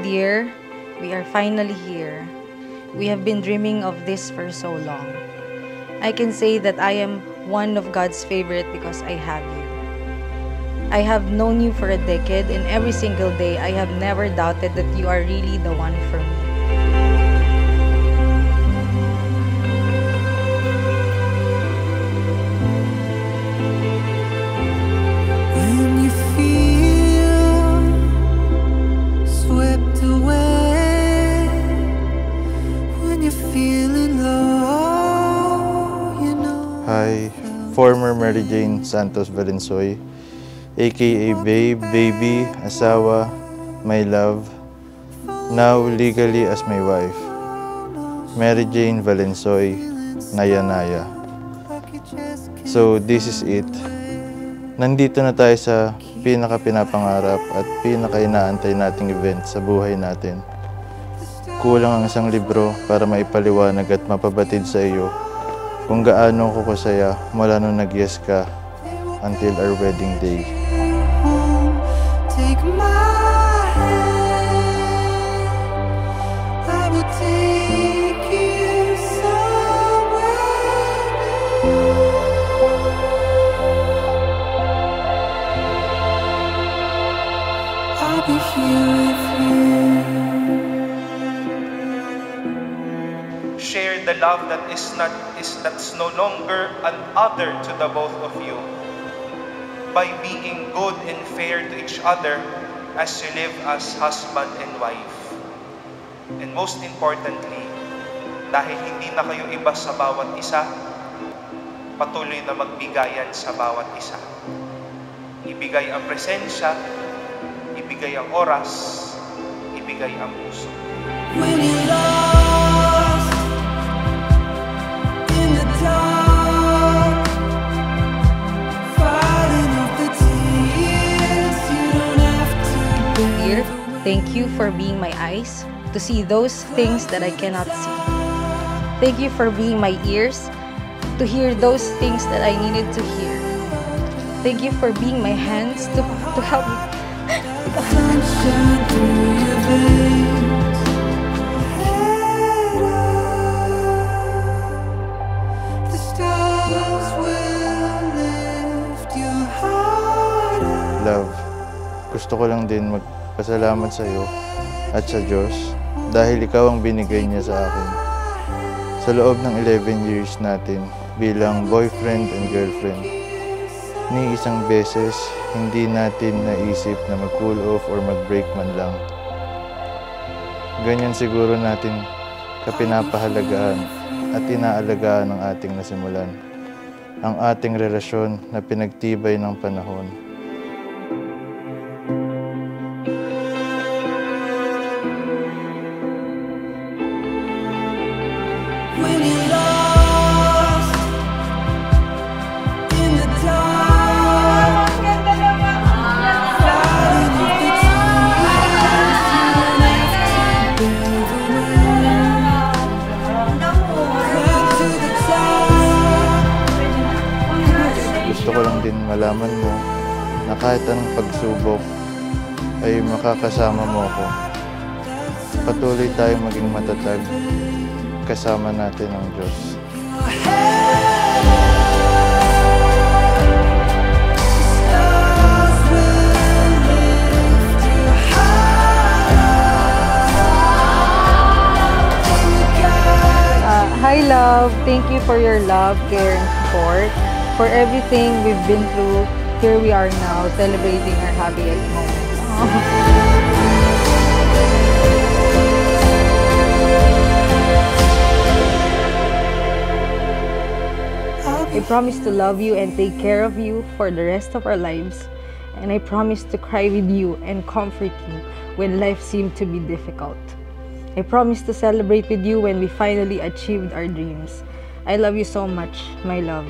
Dear, we are finally here. We have been dreaming of this for so long. I can say that I am one of God's favorite because I have you. I have known you for a decade, and every single day I have never doubted that you are really the one for me. When you feel swept away, when you're feeling low, you know. Hi, former Mary Jane Santos Valensoy, aka Babe, Baby, Asawa, My Love, now legally as my wife, Mary Jane Valensoy, Naya Naya. So this is it. Nandito na tayo sa pinaka-pinapangarap at pinaka-inaantay nating event sa buhay natin. Kulang ang isang libro para maipaliwanag at mapabatid sa iyo kung gaano ko kasaya mula nung nag-yes ka until our wedding day. Take my hand, I will take you somewhere new. I'll be here with you. Share the love that's no longer an other to the both of you, by being good and fair to each other as you live as husband and wife. And most importantly, dahil hindi na kayo iba sa bawat isa, patuloy na magbigayan sa bawat isa. Ibigay ang presensya, ibigay ang oras, ibigay ang puso. When you're lost in the dark, fighting off the tears, you don't have to Dear, thank you for being my eyes to see those things that I cannot see. Thank you for being my ears to hear those things that I needed to hear. Thank you for being my hands to help me. sunshine through your veins. Head up, the stars will lift your heart up. Love, gusto ko lang din magpasalamat sa iyo at sa Diyos dahil ikaw ang binigay niya sa akin. Sa loob ng 11 years natin bilang boyfriend and girlfriend, ni isang beses hindi natin naisip na mag-cool off or mag-break man lang. Ganyan siguro natin kapinapahalagaan at inaalagaan ng ating nasimulan, ang ating relasyon na pinagtibay ng panahon. When you're lost in the dark, fighting off the tears, you don't have to bear the weight. Climb to the top. Gusto ko lang din malaman mo na kahit anong pagsubok ay makakasama mo ako. Patuloy tayong maging matatag, kasama natin ang Diyos. Stars will lift you high. Hi, love. Thank you for your love, care, and support. For everything we've been through, here we are now, celebrating our happiest moments. I promise to love you and take care of you for the rest of our lives. And I promise to cry with you and comfort you when life seemed to be difficult. I promise to celebrate with you when we finally achieved our dreams. I love you so much, my love.